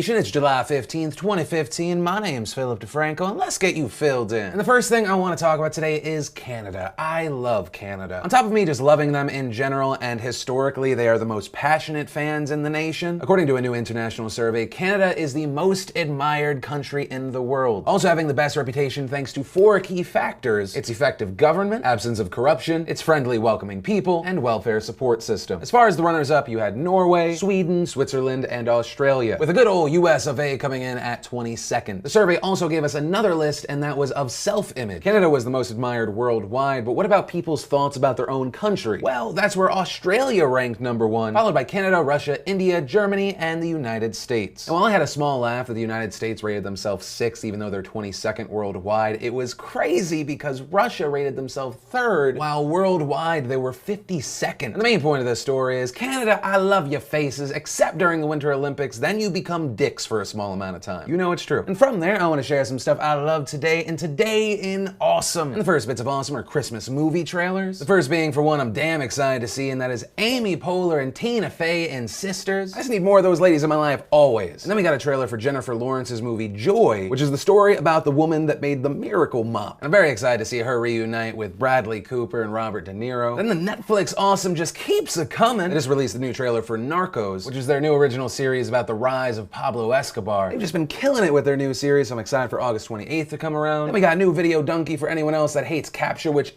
Nation, it's July 15th, 2015. My name's DeFranco, and let's get you filled in. And the first thing I want to talk about today is Canada. I love Canada. On top of me just loving them in general, and historically they are the most passionate fans in the nation. According to a new international survey, Canada is the most admired country in the world. Also having the best reputation thanks to 4 key factors: its effective government, absence of corruption, its friendly, welcoming people, and welfare support system. As far as the runners-up, you had Norway, Sweden, Switzerland, and Australia, with a good old US of A coming in at 22nd. The survey also gave us another list, and that was of self-image. Canada was the most admired worldwide, but what about people's thoughts about their own country? Well, that's where Australia ranked number 1, followed by Canada, Russia, India, Germany, and the United States. And while I had a small laugh that the United States rated themselves 6th, even though they're 22nd worldwide, it was crazy because Russia rated themselves 3rd, while worldwide they were 52nd. And the main point of this story is, Canada, I love your faces, except during the Winter Olympics, then you become dicks for a small amount of time. You know it's true. And from there, I want to share some stuff I love today, and today in awesome. And the first bits of awesome are Christmas movie trailers. The first being, for one, I'm damn excited to see, and that is Amy Poehler and Tina Fey in Sisters. I just need more of those ladies in my life, always. And then we got a trailer for Jennifer Lawrence's movie Joy, which is the story about the woman that made the Miracle Mop. And I'm very excited to see her reunite with Bradley Cooper and Robert De Niro. Then the Netflix awesome just keeps a-coming. They just released the new trailer for Narcos, which is their new original series about the rise of Pablo Escobar. They've just been killing it with their new series, so I'm excited for August 28th to come around. Then we got a new video donkey for anyone else that hates capture, which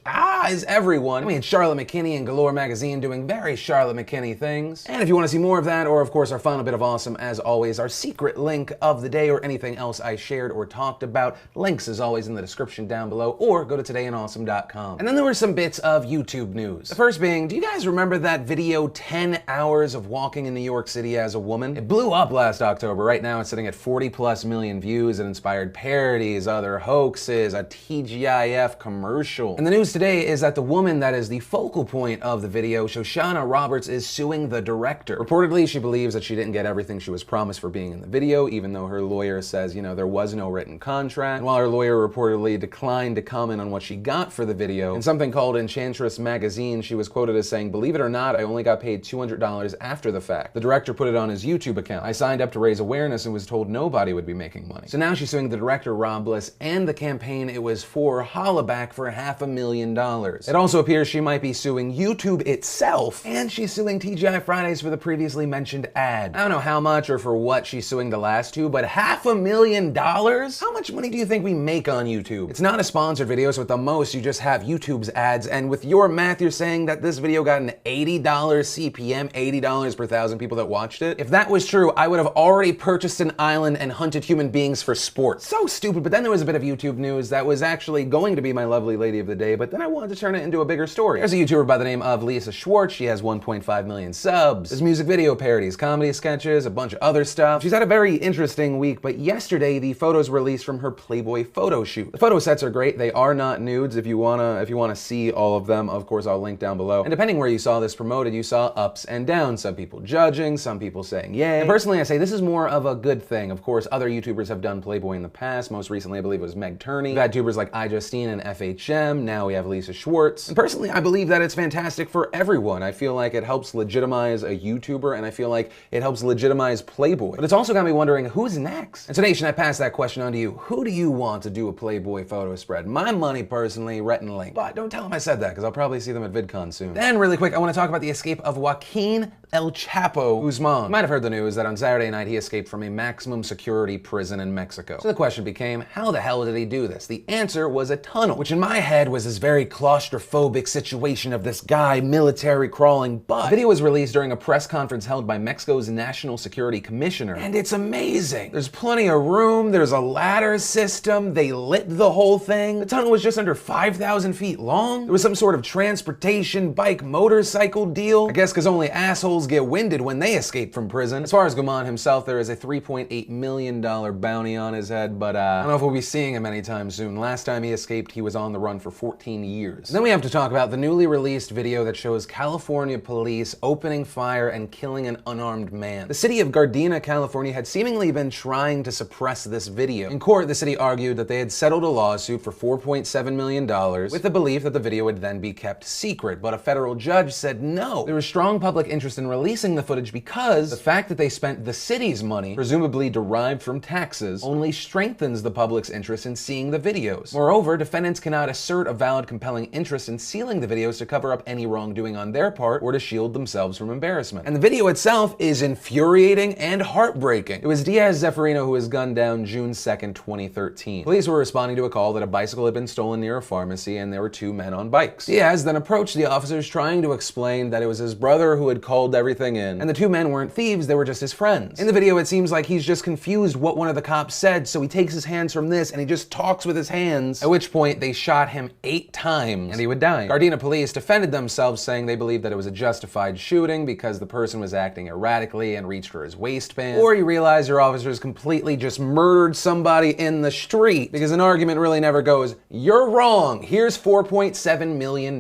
is everyone. Then we had Charlotte McKinney and Galore Magazine doing very Charlotte McKinney things. And if you want to see more of that, or of course our final bit of awesome, as always, our secret link of the day or anything else I shared or talked about, links as always in the description down below, or go to todayinawesome.com. And then there were some bits of YouTube news. The first being, do you guys remember that video 10 hours of walking in New York City as a woman? It blew up last October. Right now it's sitting at 40+ million views. It inspired parodies, other hoaxes, a TGIF commercial. And the news today is that the woman that is the focal point of the video, Shoshana Roberts, is suing the director. Reportedly, she believes that she didn't get everything she was promised for being in the video, even though her lawyer says, there was no written contract. And while her lawyer reportedly declined to comment on what she got for the video, in something called Enchantress Magazine, she was quoted as saying, "Believe it or not, I only got paid $200 after the fact. The director put it on his YouTube account. I signed up to raise awareness and was told nobody would be making money." So now she's suing the director, Rob Bliss, and the campaign it was for, hollaback, for $500,000. It also appears she might be suing YouTube itself, and she's suing TGI Fridays for the previously mentioned ad. I don't know how much or for what she's suing the last two, but $500,000? How much money do you think we make on YouTube? It's not a sponsored video, so at the most you just have YouTube's ads, and with your math, you're saying that this video got an $80 CPM, $80 per 1,000 people that watched it. If that was true, I would have already purchased an island and hunted human beings for sport. So stupid. But then there was a bit of YouTube news that was actually going to be my lovely lady of the day, but then I wanted to turn it into a bigger story. There's a YouTuber by the name of Lisa Schwartz. She has 1.5 million subs. There's music video parodies, comedy sketches, a bunch of other stuff. She's had a very interesting week, but yesterday the photos were released from her Playboy photo shoot. The photo sets are great. They are not nudes. If you wanna see all of them, of course I'll link down below. And depending where you saw this promoted, you saw ups and downs. Some people judging, some people saying yay. And personally, I say this is more of a good thing. Of course, other YouTubers have done Playboy in the past. Most recently, I believe it was Meg Turney. We've had YouTubers like iJustine and FHM. Now we have Lisa Schwartz. And personally, I believe that it's fantastic for everyone. I feel like it helps legitimize a YouTuber, and I feel like it helps legitimize Playboy. But it's also got me wondering, who's next? And today, should I pass that question on to you? Who do you want to do a Playboy photo spread? My money, personally, Rhett and Link. But don't tell them I said that, because I'll probably see them at VidCon soon. Then, really quick, I want to talk about the escape of Joaquin El Chapo Guzman. You might have heard the news that on Saturday night he escaped from a maximum security prison in Mexico. So the question became, how the hell did he do this? The answer was a tunnel, which in my head was this very claustrophobic situation of this guy military crawling, but the video was released during a press conference held by Mexico's National Security Commissioner, and it's amazing. There's plenty of room, there's a ladder system, they lit the whole thing. The tunnel was just under 5,000 feet long. There was some sort of transportation, bike, motorcycle deal. I guess because only assholes get winded when they escape from prison. As far as Guzman himself, there is a $3.8 million bounty on his head, but I don't know if we'll be seeing him anytime soon. Last time he escaped, he was on the run for 14 years. Then we have to talk about the newly released video that shows California police opening fire and killing an unarmed man. The city of Gardena, California had seemingly been trying to suppress this video. In court, the city argued that they had settled a lawsuit for $4.7 million with the belief that the video would then be kept secret, but a federal judge said no. There was strong public interest in in releasing the footage because the fact that they spent the city's money, presumably derived from taxes, only strengthens the public's interest in seeing the videos. Moreover, defendants cannot assert a valid, compelling interest in sealing the videos to cover up any wrongdoing on their part or to shield themselves from embarrassment. And the video itself is infuriating and heartbreaking. It was Diaz Zeffirino who was gunned down June 2nd, 2013. Police were responding to a call that a bicycle had been stolen near a pharmacy and there were two men on bikes. Diaz then approached the officers trying to explain that it was his brother who had called everything in, and the two men weren't thieves, they were just his friends. In the video, it seems like he's just confused what one of the cops said, so he takes his hands from this and he just talks with his hands, at which point they shot him 8 times and he would die. Gardena police defended themselves, saying they believed that it was a justified shooting because the person was acting erratically and reached for his waistband, or you realize your officers completely just murdered somebody in the street, because an argument really never goes, you're wrong, here's $4.7 million.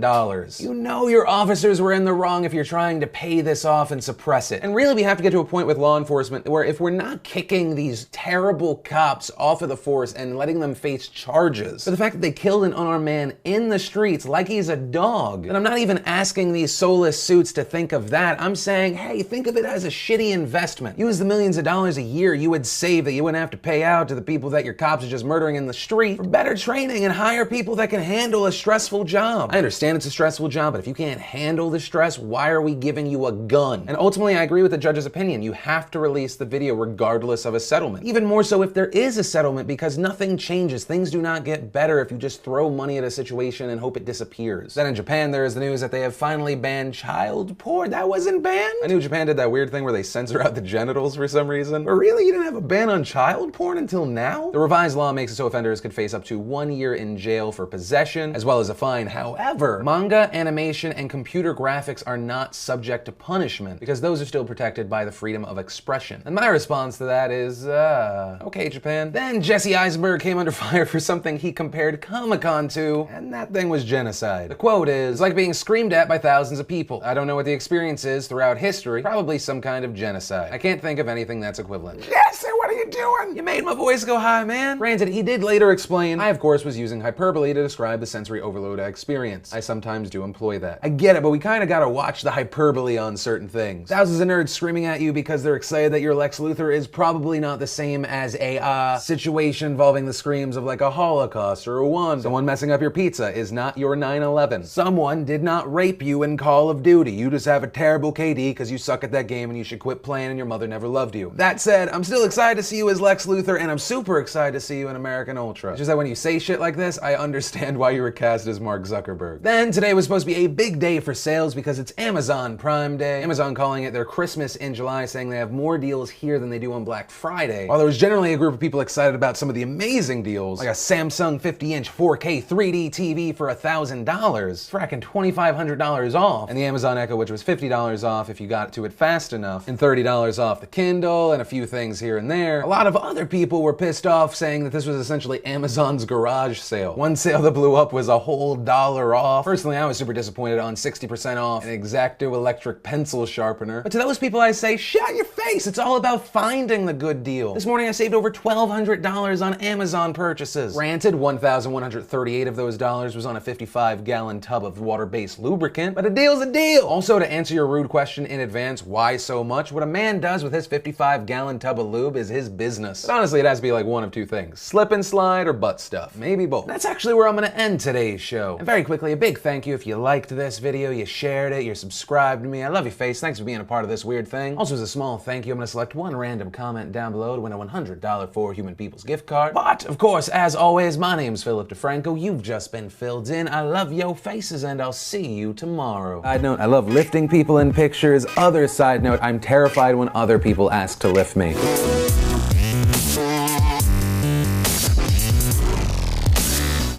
You know your officers were in the wrong if you're trying to pay this off and suppress it. And really we have to get to a point with law enforcement where if we're not kicking these terrible cops off of the force and letting them face charges for the fact that they killed an unarmed man in the streets like he's a dog, and I'm not even asking these soulless suits to think of that, I'm saying, hey, think of it as a shitty investment. Use the millions of dollars a year you would save that you wouldn't have to pay out to the people that your cops are just murdering in the street for better training and hire people that can handle a stressful job. I understand it's a stressful job, but if you can't handle the stress, why are we giving you a gun? And ultimately, I agree with the judge's opinion. You have to release the video regardless of a settlement. Even more so if there is a settlement, because nothing changes. Things do not get better if you just throw money at a situation and hope it disappears. Then in Japan, there is the news that they have finally banned child porn. That wasn't banned? I knew Japan did that weird thing where they censor out the genitals for some reason. But really, you didn't have a ban on child porn until now? The revised law makes it so offenders could face up to 1 year in jail for possession, as well as a fine. However, manga, animation, and computer graphics are not subject to punishment because those are still protected by the freedom of expression. And my response to that is, okay, Japan. Then Jesse Eisenberg came under fire for something he compared Comic-Con to, and that thing was genocide. The quote is, "It's like being screamed at by thousands of people. I don't know what the experience is throughout history, probably some kind of genocide. I can't think of anything that's equivalent." Jesse, what are you doing? You made my voice go high, man. Granted, he did later explain, I of course was using hyperbole to describe the sensory overload I experience. I sometimes do employ that. I get it, but we kinda gotta watch the hyperbole on certain things. Thousands of nerds screaming at you because they're excited that you're Lex Luthor is probably not the same as a situation involving the screams of like a Holocaust or a one. Someone messing up your pizza is not your 9/11. Someone did not rape you in Call of Duty. You just have a terrible KD because you suck at that game and you should quit playing and your mother never loved you. That said, I'm still excited to see you as Lex Luthor and I'm super excited to see you in American Ultra. It's just that when you say shit like this, I understand why you were cast as Mark Zuckerberg. Then today was supposed to be a big day for sales because it's Amazon Prime Day. Amazon calling it their Christmas in July, saying they have more deals here than they do on Black Friday. While there was generally a group of people excited about some of the amazing deals, like a Samsung 50-inch 4K 3D TV for $1,000, fracking $2,500 off, and the Amazon Echo, which was $50 off if you got to it fast enough, and $30 off the Kindle, and a few things here and there. A lot of other people were pissed off, saying that this was essentially Amazon's garage sale. One sale that blew up was a whole $1 off. Personally, I was super disappointed on 60% off an X-Acto electric pencil sharpener. But to those people I say, shut your face, it's all about finding the good deal. This morning I saved over $1,200 on Amazon purchases. Granted, $1,138 of those dollars was on a 55-gallon tub of water-based lubricant, but a deal's a deal. Also, to answer your rude question in advance, why so much? What a man does with his 55-gallon tub of lube is his business. But honestly, it has to be like one of two things: slip and slide or butt stuff. Maybe both. That's actually where I'm gonna end today's show. And very quickly, a big thank you if you liked this video, you shared it, you're subscribed to me. I love your face. Thanks for being a part of this weird thing. Also, as a small thank you, I'm gonna select one random comment down below to win a $100 For Human People's gift card. But, of course, as always, my name's Philip DeFranco. You've just been filled in. I love your faces, and I'll see you tomorrow. Side note, I love lifting people in pictures. Other side note, I'm terrified when other people ask to lift me.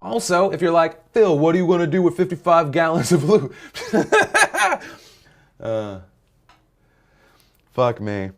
Also, if you're like, Phil, what are you gonna do with 55 gallons of lube? Fuck me.